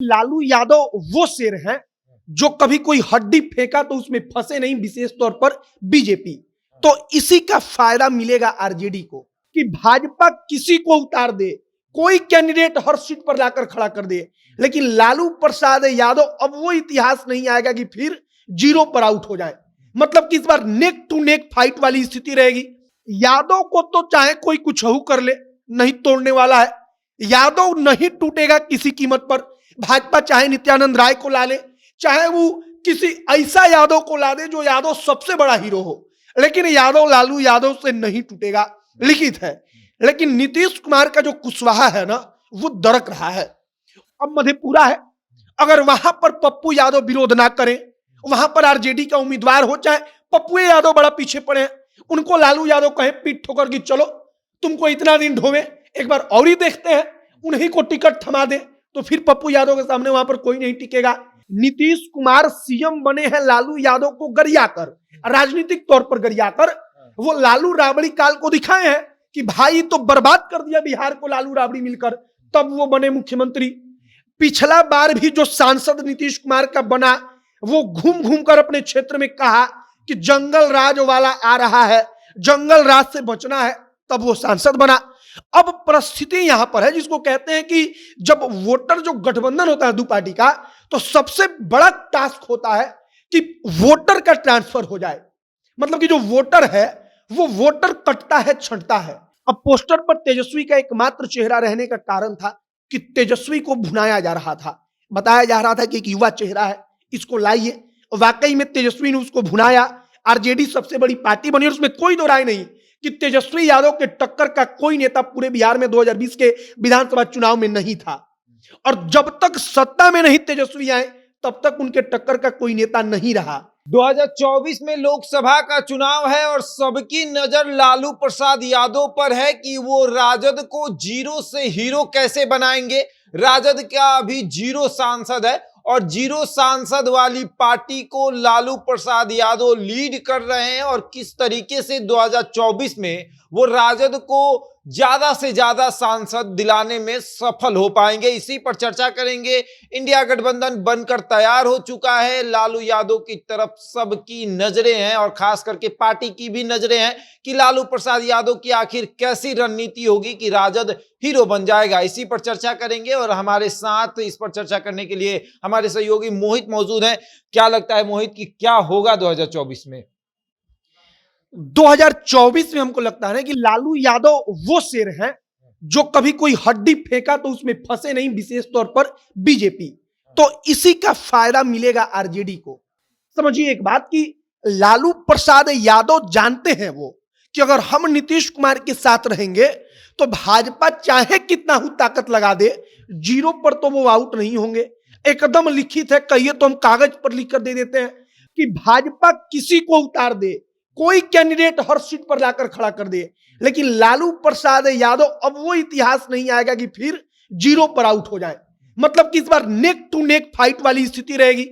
लालू यादव वो शेर हैं जो कभी कोई हड्डी फेंका तो उसमें फंसे नहीं, विशेष तौर पर बीजेपी। तो इसी का फायदा मिलेगा आरजेडी को कि भाजपा किसी को उतार दे, कोई कैंडिडेट हर सीट पर लाकर खड़ा कर दे, लेकिन लालू प्रसाद यादव अब वो इतिहास नहीं आएगा कि फिर जीरो पर आउट हो जाए। मतलब कि इस बार नेक टू नेक फाइट वाली स्थिति रहेगी। यादव को तो चाहे कोई कुछ कर ले, नहीं तोड़ने वाला है। यादव नहीं टूटेगा किसी कीमत पर। भाजपा चाहे नित्यानंद राय को ला ले, चाहे वो किसी ऐसा यादव को ला दे जो यादव सबसे बड़ा हीरो हो, लेकिन यादव लालू यादव से नहीं टूटेगा, लिखित है। लेकिन नीतीश कुमार का जो कुशवाहा है ना, वो दरक रहा है। अब मधेपुरा है, अगर वहां पर पप्पू यादव विरोध ना करें, वहां पर आरजेडी का उम्मीदवार हो, चाहे पप्पू यादव बड़ा पीछे पड़े हैं, उनको लालू यादव कहे पीठ ठोकर कि चलो तुमको इतना दिन ढोवे, एक बार और ही देखते हैं, उन्हीं को टिकट थमा दे, तो फिर पप्पू यादव के सामने वहां पर कोई नहीं टिकेगा। नीतीश कुमार सीएम बने हैं लालू यादव को गरियाकर, राजनीतिक तौर पर गरियाकर। वो लालू राबड़ी काल को दिखाए हैं कि भाई तो बर्बाद कर दिया बिहार को लालू राबड़ी मिलकर, तब वो बने मुख्यमंत्री। पिछला बार भी जो सांसद नीतीश कुमार का बना, वो घूम घूम कर अपने क्षेत्र में कहा कि जंगल राज वाला आ रहा है, जंगल राज से बचना है, तब वो सांसद बना। अब परिस्थिति यहां पर है जिसको कहते हैं कि जब वोटर जो गठबंधन होता है दो पार्टी का, तो सबसे बड़ा टास्क होता है कि वोटर का ट्रांसफर हो जाए। मतलब कि जो वोटर है वो वोटर कटता है, छंटता है। अब पोस्टर पर तेजस्वी का एकमात्र चेहरा रहने का कारण था कि तेजस्वी को भुनाया जा रहा था, बताया जा रहा था कि एक युवा चेहरा है, इसको लाइए। वाकई में तेजस्वी ने उसको भुनाया। आरजेडी सबसे बड़ी पार्टी बनी और उसमें कोई दो राय नहीं कि तेजस्वी यादव के टक्कर का कोई नेता पूरे बिहार में 2020 के विधानसभा चुनाव में नहीं था। और जब तक सत्ता में नहीं तेजस्वी आए, तब तक उनके टक्कर का कोई नेता नहीं रहा। 2024 में लोकसभा का चुनाव है और सबकी नजर लालू प्रसाद यादव पर है कि वो राजद को जीरो से हीरो कैसे बनाएंगे। राजद का अभी जीरो सांसद है और जीरो सांसद वाली पार्टी को लालू प्रसाद यादव लीड कर रहे हैं और किस तरीके से 2024 में वो राजद को ज्यादा से ज्यादा सांसद दिलाने में सफल हो पाएंगे, इसी पर चर्चा करेंगे। इंडिया गठबंधन बनकर तैयार हो चुका है, लालू यादव की तरफ सबकी नजरें हैं और खास करके पार्टी की भी नजरें हैं कि लालू प्रसाद यादव की आखिर कैसी रणनीति होगी कि राजद हीरो बन जाएगा। इसी पर चर्चा करेंगे और हमारे साथ इस पर चर्चा करने के लिए हमारे सहयोगी मोहित मौजूद हैं। क्या लगता है मोहित कि क्या होगा 2024 में? 2024 में हमको लगता है कि लालू यादव वो शेर हैं जो कभी कोई हड्डी फेंका तो उसमें फंसे नहीं, विशेष तौर पर बीजेपी। तो इसी का फायदा मिलेगा आरजेडी को। समझिए एक बात कि लालू प्रसाद यादव जानते हैं वो कि अगर हम नीतीश कुमार के साथ रहेंगे तो भाजपा चाहे कितना ही ताकत लगा दे, जीरो पर तो वो आउट नहीं होंगे। एकदम लिखित है, कहिए तो हम कागज पर लिख कर दे देते हैं कि भाजपा किसी को उतार दे, कोई कैंडिडेट हर सीट पर लाकर खड़ा कर दे, लेकिन लालू प्रसाद यादव अब वो इतिहास नहीं आएगा कि फिर जीरो पर आउट हो जाए। मतलब कि इस बार नेक टू नेक फाइट वाली स्थिति रहेगी।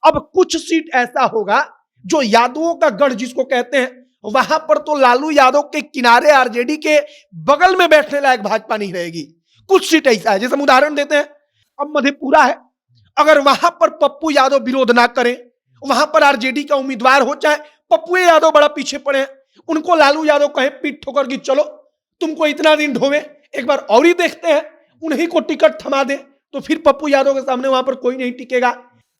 अब कुछ सीट ऐसा होगा जो यादवों का गढ़ जिसको कहते हैं, वहां पर तो लालू यादव के किनारे आरजेडी के बगल में बैठने लायक भाजपा नहीं रहेगी। कुछ सीट ऐसा है, जैसे हम उदाहरण देते हैं, अब मधेपुरा है, अगर वहां पर पप्पू यादव विरोध ना करें, वहां पर आरजेडी का उम्मीदवार हो, चाहे पप्पू यादव बड़ा पीछे पड़े हैं, उनको लालू यादव कहे पीठ ठोकर कि चलो तुमको इतना दिन ढोवे, एक बार और ही देखते हैं, उन्हीं को टिकट थमा दे, तो फिर पप्पू यादव के सामने वहां पर कोई नहीं टिकेगा।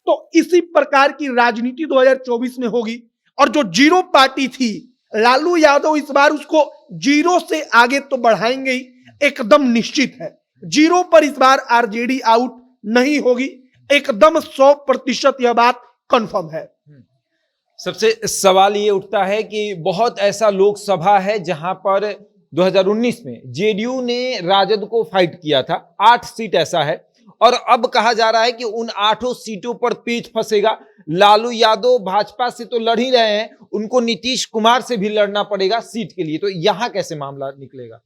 तो इसी प्रकार की राजनीति 2024 में होगी। और जो जीरो पार्टी थी, लालू यादव इस बार उसको जीरो से आगे तो बढ़ाएंगे ही, एकदम निश्चित है। जीरो पर इस बार आरजेडी आउट नहीं होगी, एकदम 100% यह बात कंफर्म है। सबसे सवाल ये उठता है कि बहुत ऐसा लोकसभा है जहां पर 2019 में जेडीयू ने राजद को फाइट किया था, 8 सीट ऐसा है और अब कहा जा रहा है कि उन 8 सीटों पर पेच फंसेगा। लालू यादव भाजपा से तो लड़ ही रहे हैं, उनको नीतीश कुमार से भी लड़ना पड़ेगा सीट के लिए, तो यहां कैसे मामला निकलेगा?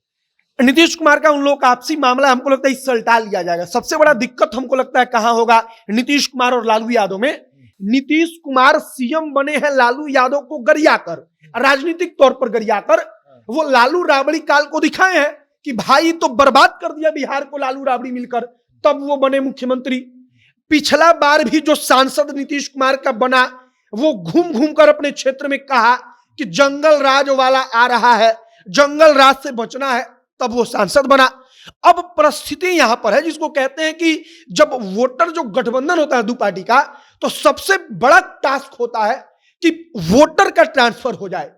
नीतीश कुमार का उन लोगों का आपसी मामला हमको लगता है इससे सलटा लिया जाएगा। सबसे बड़ा दिक्कत हमको लगता है कहां होगा, नीतीश कुमार और लालू यादव में। नीतीश कुमार सीएम बने हैं लालू यादव को गरियाकर, राजनीतिक तौर पर गरियाकर। वो लालू राबड़ी काल को दिखाए हैं कि भाई तो बर्बाद कर दिया बिहार को लालू राबड़ी मिलकर, तब वो बने मुख्यमंत्री। पिछला बार भी जो सांसद नीतीश कुमार का बना, वो घूम घूम कर अपने क्षेत्र में कहा कि जंगल राज वाला आ रहा है, जंगल राज से बचना है, तब वो सांसद बना। अब परिस्थिति यहां पर है जिसको कहते हैं कि जब वोटर जो गठबंधन होता है दो पार्टी का, तो सबसे बड़ा टास्क होता है कि वोटर का ट्रांसफर हो जाए।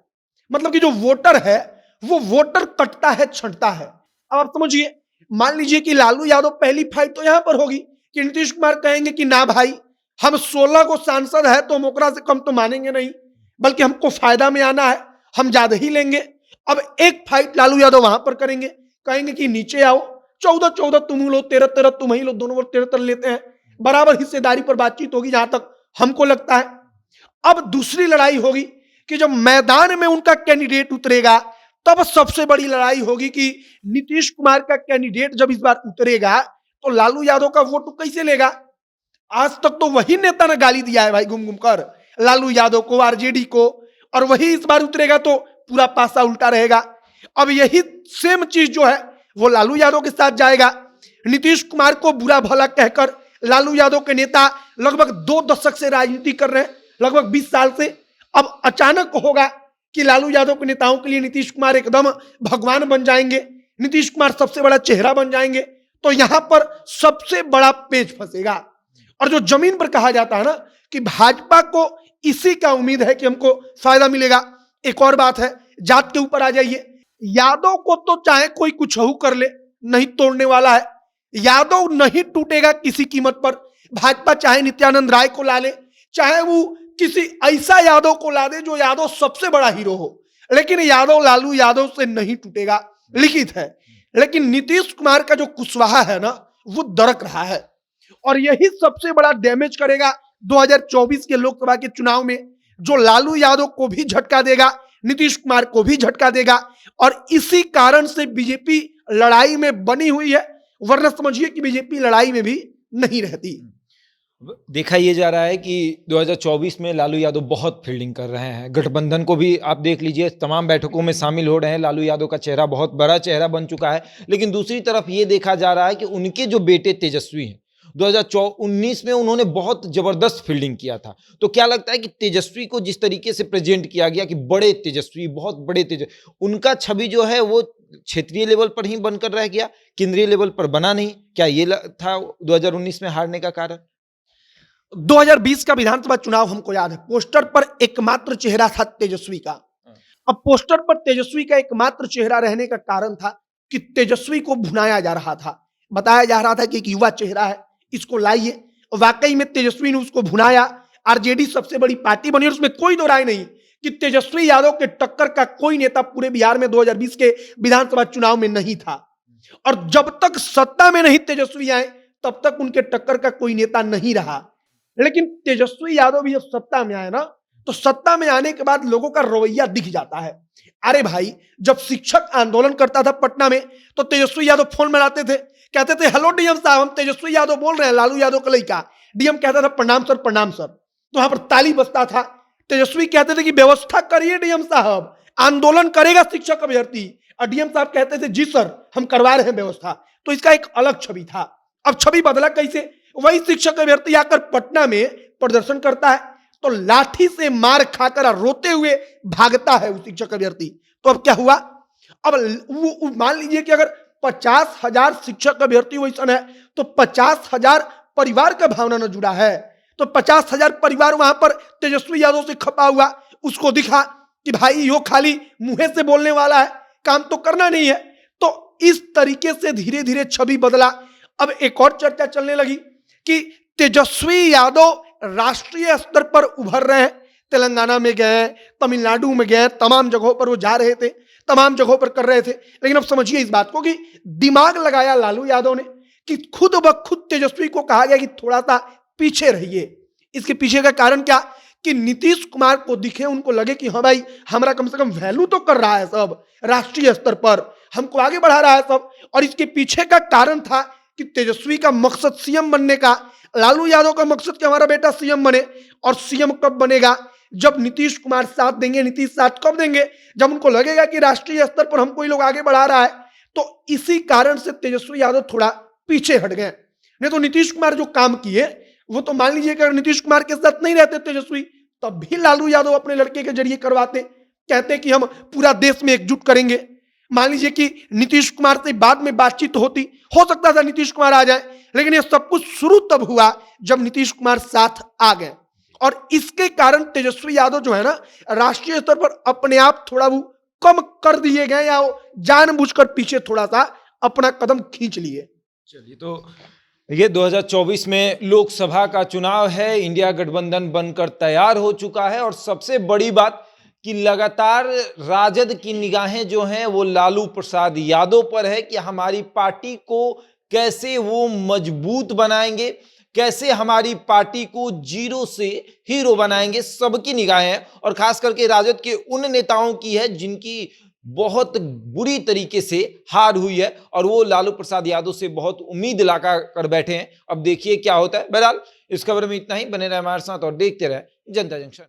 मतलब कि जो वोटर है वो वोटर कटता है, छंटता है। अब आप समझिए, मान लीजिए कि लालू यादव पहली फाइट तो यहां पर होगी कि नीतीश कुमार कहेंगे कि ना भाई, हम 16 को सांसद है तो हम ओकरा से कम तो मानेंगे नहीं, बल्कि हमको फायदा में आना है, हम ज्यादा ही लेंगे। अब एक फाइट लालू यादव वहां पर करेंगे, कहेंगे कि नीचे आओ, 14-14 तुम लो, 13-13 तुम ही लो, दोनों लोग 13-13 लेते हैं, बराबर हिस्सेदारी पर बातचीत होगी जहां तक हमको लगता है। अब दूसरी लड़ाई होगी कि जब मैदान में उनका कैंडिडेट उतरेगा, तब सबसे बड़ी लड़ाई होगी कि नीतीश कुमार का कैंडिडेट जब इस बार उतरेगा तो लालू यादव का वोट कैसे लेगा। आज तक तो वही नेता ने गाली दिया है भाई घूम घूम कर, लालू यादव को, आरजेडी को, और वही इस बार उतरेगा तो पूरा पासा उल्टा रहेगा। अब यही सेम चीज जो है वो लालू यादव के साथ जाएगा। नीतीश कुमार को बुरा भला कहकर लालू यादव के नेता लगभग 2 दशक से राजनीति कर रहे हैं, लगभग 20 साल से। अब अचानक होगा कि लालू यादव के नेताओं के लिए नीतीश कुमार एकदम भगवान बन जाएंगे, नीतीश कुमार सबसे बड़ा चेहरा बन जाएंगे, तो यहां पर सबसे बड़ा पेच फंसेगा। और जो जमीन पर कहा जाता है ना कि भाजपा को इसी का उम्मीद है कि हमको फायदा मिलेगा। एक और बात है, जात के ऊपर आ जाइए, यादव को तो चाहे कोई कुछ हो कर ले, नहीं तोड़ने वाला है। यादव नहीं टूटेगा किसी कीमत पर। भाजपा चाहे नित्यानंद राय को ला ले, चाहे वो किसी ऐसा यादव को ला दे जो यादव सबसे बड़ा हीरो हो, लेकिन यादव लालू यादव से नहीं टूटेगा, लिखित है। लेकिन नीतीश कुमार का जो कुशवाहा है ना, वो दरक रहा है, और यही सबसे बड़ा डैमेज करेगा 2024 के लोकसभा के चुनाव में, जो लालू यादव को भी झटका देगा, नीतीश कुमार को भी झटका देगा। और इसी कारण से बीजेपी लड़ाई में बनी हुई है, वरना समझिए कि बीजेपी लड़ाई में भी नहीं रहती। देखा ये जा रहा है कि 2024 में लालू यादव बहुत फील्डिंग कर रहे हैं, गठबंधन को भी आप देख लीजिए, तमाम बैठकों में शामिल हो रहे हैं। लालू यादव का चेहरा बहुत बड़ा चेहरा बन चुका है। लेकिन दूसरी तरफ ये देखा जा रहा है कि उनके जो बेटे तेजस्वी हैं, 2019 में उन्होंने बहुत जबरदस्त फील्डिंग किया था। तो क्या लगता है कि तेजस्वी को जिस तरीके से प्रेजेंट किया गया कि बड़े तेजस्वी, बहुत बड़े तेजस्वी, उनका छवि जो है वो क्षेत्रीय लेवल पर ही बनकर रह गया, केंद्रीय लेवल पर बना नहीं? क्या ये था 2019 में हारने का कारण? 2020 का विधानसभा चुनाव हमको याद है, पोस्टर पर एकमात्र चेहरा था तेजस्वी का। अब पोस्टर पर तेजस्वी का एकमात्र चेहरा रहने का कारण था कि तेजस्वी को भुनाया जा रहा था, बताया जा रहा था कि एक युवा चेहरा है, इसको लाइए। वाकई में तेजस्वी ने उसको भुनाया, आरजेडी सबसे बड़ी पार्टी बनी, और उसमें कोई दो राय नहीं कि तेजस्वी यादव के टक्कर का कोई नेता पूरे बिहार में 2020 के विधानसभा चुनाव में नहीं था। और जब तक सत्ता में नहीं तेजस्वी आए, तब तक उनके टक्कर का कोई नेता नहीं रहा। लेकिन तेजस्वी यादव भी जब सत्ता में आए ना, तो सत्ता में आने के बाद लोगों का रवैया दिख जाता है। अरे भाई, जब शिक्षक आंदोलन करता था पटना में, तो तेजस्वी यादव फोन मिलाते थे, कहते थे हेलो डीएम साहब, हम तेजस्वी यादव बोल रहे हैं, लालू यादव का लड़का। डीएम कहता था प्रणाम सर, प्रणाम सर, तो वहां पर ताली बजता था। तेजस्वी कहते थे कि व्यवस्था करिए डीएम साहब, आंदोलन करेगा शिक्षक अभ्यर्थी, और डीएम साहब कहते थे जी सर, हम करवा रहे हैं व्यवस्था। तो इसका एक अलग छवि था। अब छवि बदला कैसे? वही शिक्षक अभ्यर्थी आकर पटना में प्रदर्शन करता है, तो लाठी से मार खाकर रोते हुए भागता है वो शिक्षक अभ्यर्थी। तो अब क्या हुआ? अब मान लीजिए कि अगर 50,000 शिक्षक अभ्यर्थी वैसा है, तो 50,000 परिवार का भावना न जुड़ा है, तो 50,000 परिवार वहां पर तेजस्वी यादव से खपा हुआ, उसको दिखा कि भाई यो खाली मुंह से बोलने वाला है, काम तो करना नहीं है। तो इस तरीके से धीरे धीरे छवि बदला। अब एक और चर्चा चलने लगी कि तेजस्वी यादव राष्ट्रीय स्तर पर उभर रहे हैं, तेलंगाना में गए, तमिलनाडु में गए, तमाम जगहों पर वो जा रहे थे, तमाम जगहों पर कर रहे थे। लेकिन अब समझिए इस बात को कि दिमाग लगाया लालू यादव ने कि खुद ब खुद तेजस्वी को कहा गया कि थोड़ा सा पीछे रहिए। इसके पीछे का कारण क्या कि नीतीश कुमार को दिखे, उनको लगे कि हाँ भाई, हमारा कम से कम वैल्यू तो कर रहा है सब, राष्ट्रीय स्तर पर हमको आगे बढ़ा रहा है सब। और इसके पीछे का कारण था कि तेजस्वी का मकसद सीएम बनने का, लालू यादव का मकसद कि हमारा बेटा सीएम बने। और सीएम कब बनेगा? जब नीतीश कुमार साथ देंगे। नीतीश साथ कब देंगे? जब उनको लगेगा कि राष्ट्रीय स्तर पर हमको ही लोग आगे बढ़ा रहा है। तो इसी कारण से तेजस्वी यादव थोड़ा पीछे हट गए। नहीं तो नीतीश कुमार जो काम किए वो तो मान लीजिए कि अगर नीतीश कुमार के साथ नहीं रहते तेजस्वी, तब भी लालू यादव अपने लड़के के जरिए करवाते, कहते कि हम पूरा देश में एकजुट करेंगे। मान लीजिए कि नीतीश कुमार से बाद में बातचीत होती, हो सकता था नीतीश कुमार आ जाए, लेकिन ये सब कुछ शुरू तब हुआ जब नीतीश कुमार साथ आ गए। और इसके कारण तेजस्वी यादव जो है ना, राष्ट्रीय स्तर पर अपने आप थोड़ा वो कम कर दिए गए, या जानबूझकर पीछे थोड़ा सा अपना कदम खींच लिए। चलिए, तो ये 2024 में लोकसभा का चुनाव है, इंडिया गठबंधन बनकर तैयार हो चुका है और सबसे बड़ी बात कि लगातार राजद की निगाहें जो हैं वो लालू प्रसाद यादव पर है कि हमारी पार्टी को कैसे वो मजबूत बनाएंगे, कैसे हमारी पार्टी को जीरो से हीरो बनाएंगे। सबकी निगाहें हैं और खास करके राजद के उन नेताओं की है जिनकी बहुत बुरी तरीके से हार हुई है और वो लालू प्रसाद यादव से बहुत उम्मीद लगा कर बैठे हैं। अब देखिए क्या होता है। बहरहाल इस खबर में इतना ही। बने रहे हमारे साथ और देखते रहे जनता जंक्शन।